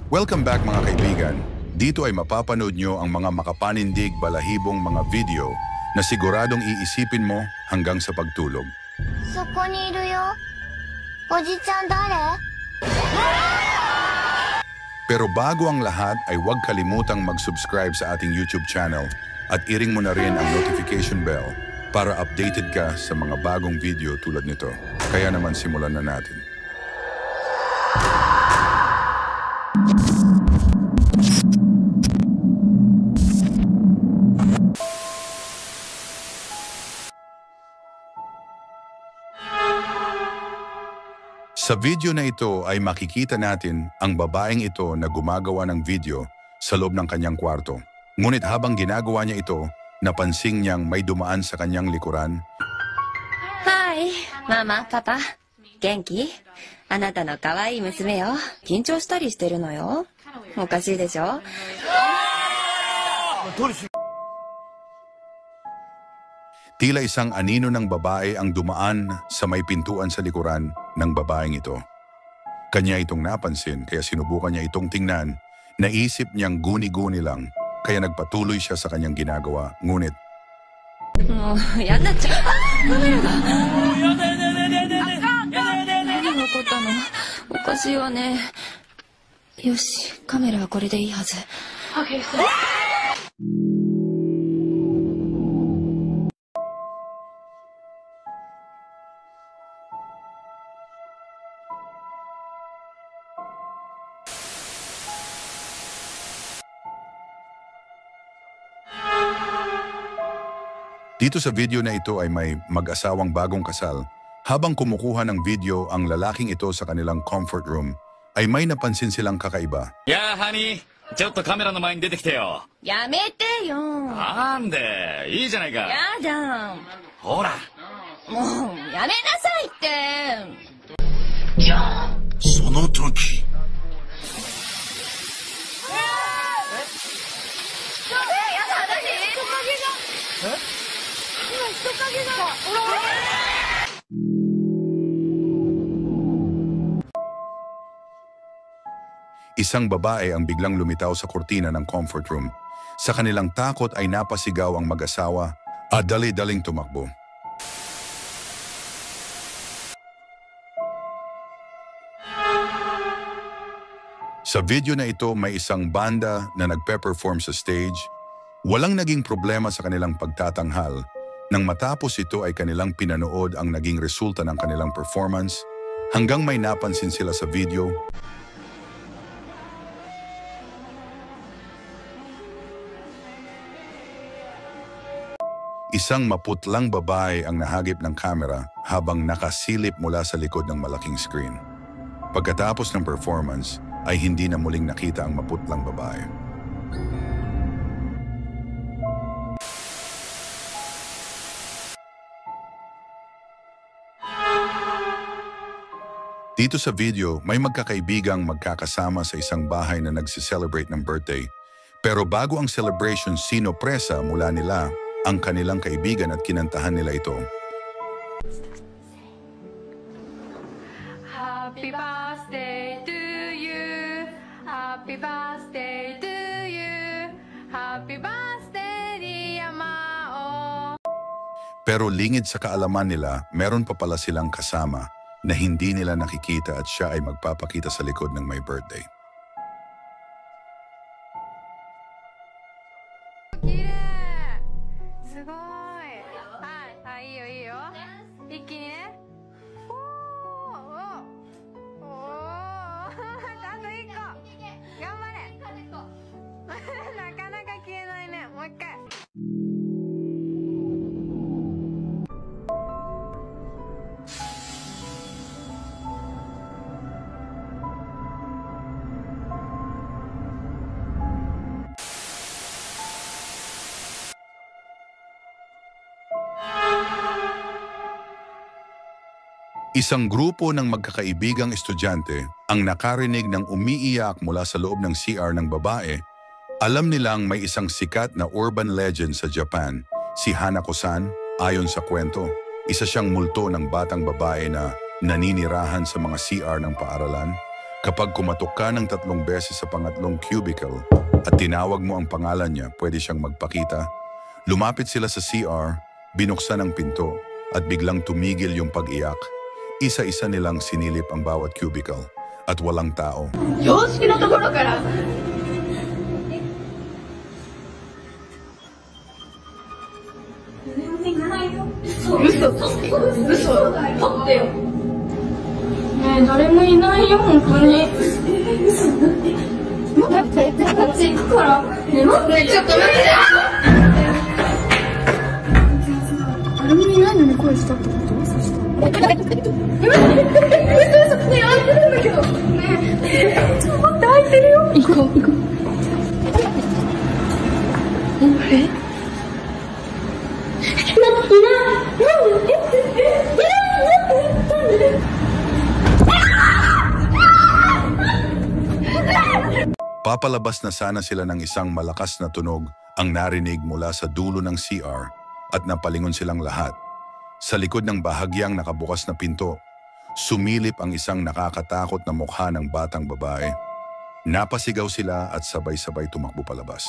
Welcome back mga kaibigan. Dito ay mapapanood nyo ang mga makapanindig balahibong mga video na siguradong iisipin mo hanggang sa pagtulog. そこにいるよ。おじちゃん誰？ Pero bago ang lahat ay huwag kalimutang mag-subscribe sa ating YouTube channel at i-ring mo na rin ang notification bell para updated ka sa mga bagong video tulad nito. Kaya naman simulan na natin. Sa video na ito ay makikita natin ang babaeng ito na gumagawa ng video sa loob ng kanyang kwarto. Ngunit habang ginagawa niya ito, napansin niyang may dumaan sa kanyang likuran. Hi, Mama, Papa. Genki? あなたの可愛い娘よ。緊張したりしてるのよ。おかしいでしょ? Tila isang anino ng babae ang dumaan sa may pintuan sa likuran ng babaeng ito. Kanya itong napansin kaya sinubukan niya itong tingnan. Naisip niyang guni-guni lang kaya nagpatuloy siya sa kanyang ginagawa. Ngunit, もう、やんなっちゃう。カメラが。何が起こったの？おかしいわね。よし、カメラはこれでいいはず。dito sa video na ito ay may mag-asawang bagong kasal. Habang kumukuha ng video ang lalaking ito sa kanilang comfort room, ay may napansin silang kakaiba. Yeah, honey. ちょっとカメラの前に出てきてよ。やめてよ。なんでいいじゃないか。やだ。ほら。もう、やめなさいって。その時。Isang babae ang biglang lumitaw sa kurtina ng comfort room. Sa kanilang takot ay napasigaw ang mag-asawa at dali-daling tumakbo. Sa video na ito may isang banda na nagpe-perform sa stage. Walang naging problema sa kanilang pagtatanghal. Nang matapos ito ay kanilang pinanood ang naging resulta ng kanilang performance hanggang may napansin sila sa video. Isang maputlang babae ang nahagip ng kamera habang nakasilip mula sa likod ng malaking screen. Pagkatapos ng performance ay hindi na muling nakita ang maputlang babae. Dito sa video, may magkakaibigang magkakasama sa isang bahay na nagsi-celebrate ng birthday. Pero bago ang celebration, sinopresa mula nila ang kanilang kaibigan at kinantahan nila ito. Happy birthday to you. Happy birthday to you. Happy birthday, dear Mao. Pero lingid sa kaalaman nila, meron pa pala silang kasama na hindi nila nakikita at siya ay magpapakita sa likod ng may birthday. Isang grupo ng magkakaibigang estudyante ang nakarinig ng umiiyak mula sa loob ng CR ng babae. Alam nilang may isang sikat na urban legend sa Japan, si Hanako-san. Ayon sa kwento, isa siyang multo ng batang babae na naninirahan sa mga CR ng paaralan. Kapag kumatok ka ng 3 beses sa pangatlong cubicle at tinawag mo ang pangalan niya, pwede siyang magpakita. Lumapit sila sa CR, binuksan ang pinto at biglang tumigil yung pag-iyak. Isa-isa nilang sinilip ang bawat cubicle at walang tao. 常識のところから 嘘取ってよねえ誰もいないよ本当に待ってあっち行くからねえ待ってちょっと待って誰もいないのに声したってことそしたら嘘ねえ開いてるんだけどねえちょっと待って開いてるよ行こうPapalabas na sana sila ng isang malakas na tunog ang narinig mula sa dulo ng CR at napalingon silang lahat. Sa likod ng bahagyang nakabukas na pinto, sumilip ang isang nakakatakot na mukha ng batang babae. Napasigaw sila at sabay-sabay tumakbo palabas.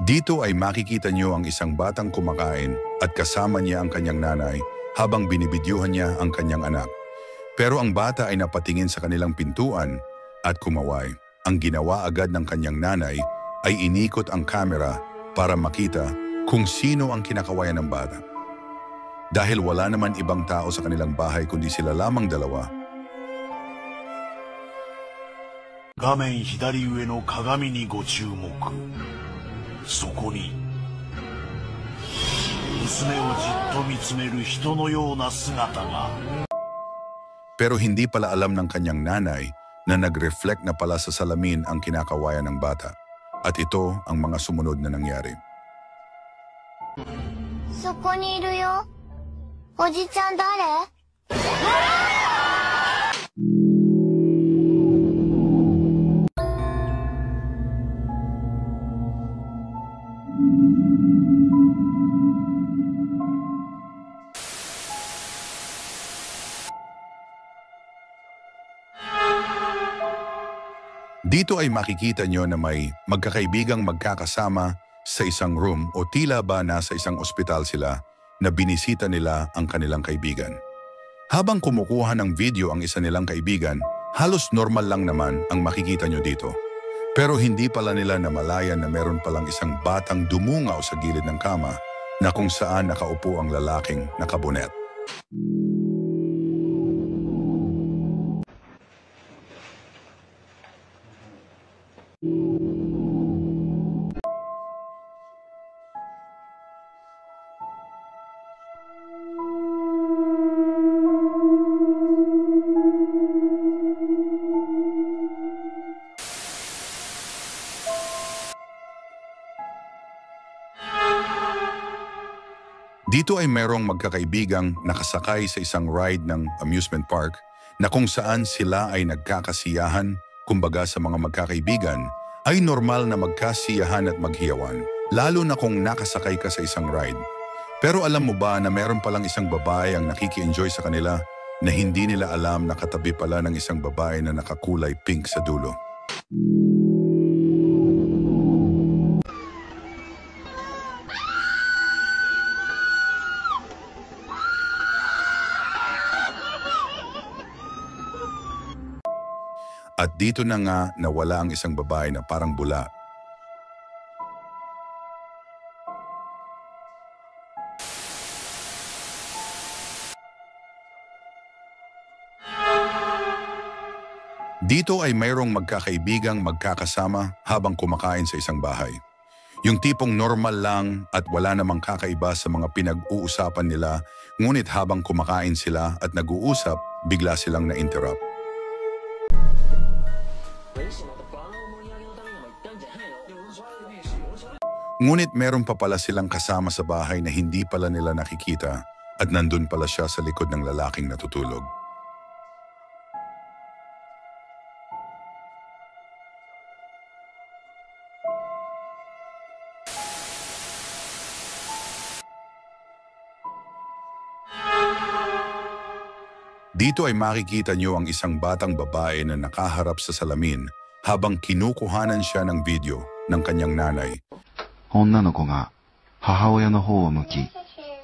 Dito ay makikita niyo ang isang batang kumakain at kasama niya ang kanyang nanay habang binibidyuhan niya ang kanyang anak. Pero ang bata ay napatingin sa kanilang pintuan at kumaway. Ang ginawa agad ng kanyang nanay ay inikot ang kamera para makita kung sino ang kinakawayan ng bata. Dahil wala naman ibang tao sa kanilang bahay kundi sila lamang dalawa. 画面左上の鏡にご注目。そこに娘をじっと見つめる人のような姿が。Pero hindi pala alam ng kanyang nanay na nag-reflect na pala sa salamin ang kinakawayan ng bata. At ito ang mga sumunod na nangyari. そこにいるよ。おじちゃん誰？ Dito ay makikita nyo na may magkakaibigang magkakasama sa isang room o tila ba nasa isang ospital sila na binisita nila ang kanilang kaibigan. Habang kumukuha ng video ang isa nilang kaibigan, halos normal lang naman ang makikita nyo dito. Pero hindi pala nila namalayan na meron palang isang batang dumungaw sa gilid ng kama na kung saan nakaupo ang lalaking nakabonet. Dito ay merong magkakaibigang nakasakay sa isang ride ng amusement park na kung saan sila ay nagkakasiyahan, kumbaga sa mga magkakaibigan, ay normal na magkasiyahan at maghiyawan, lalo na kung nakasakay ka sa isang ride. Pero alam mo ba na meron palang isang babae ang nakiki-enjoy sa kanila na hindi nila alam na katabi pala ng isang babae na nakakulay pink sa dulo. At dito na nga nawala ang isang babae na parang bula. Dito ay mayroong magkakaibigang magkakasama habang kumakain sa isang bahay. Yung tipong normal lang at wala namang kakaiba sa mga pinag-uusapan nila, ngunit habang kumakain sila at nag-uusap, bigla silang na-interrupt. Ngunit meron pa pala silang kasama sa bahay na hindi pala nila nakikita at nandun pala siya sa likod ng lalaking natutulog. Dito ay makikita niyo ang isang batang babae na nakaharap sa salamin habang kinukuhanan siya ng video ng kanyang nanay. 女の子が母親の方を向き、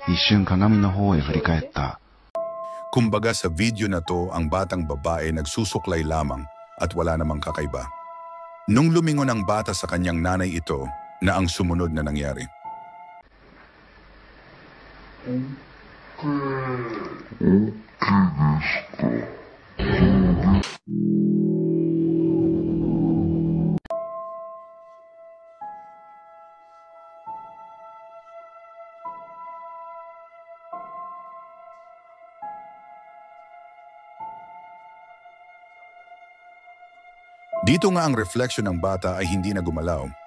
一瞬鏡の方へ振り返った。 Kumbaga sa video na to, ang batang babae nagsusuklay lamang at wala namang kakaiba. Nung lumingon ang bata sa kanyang nanay ito na ang sumunod na nangyari. Dito nga ang refleksyon ng bata ay hindi na gumalaw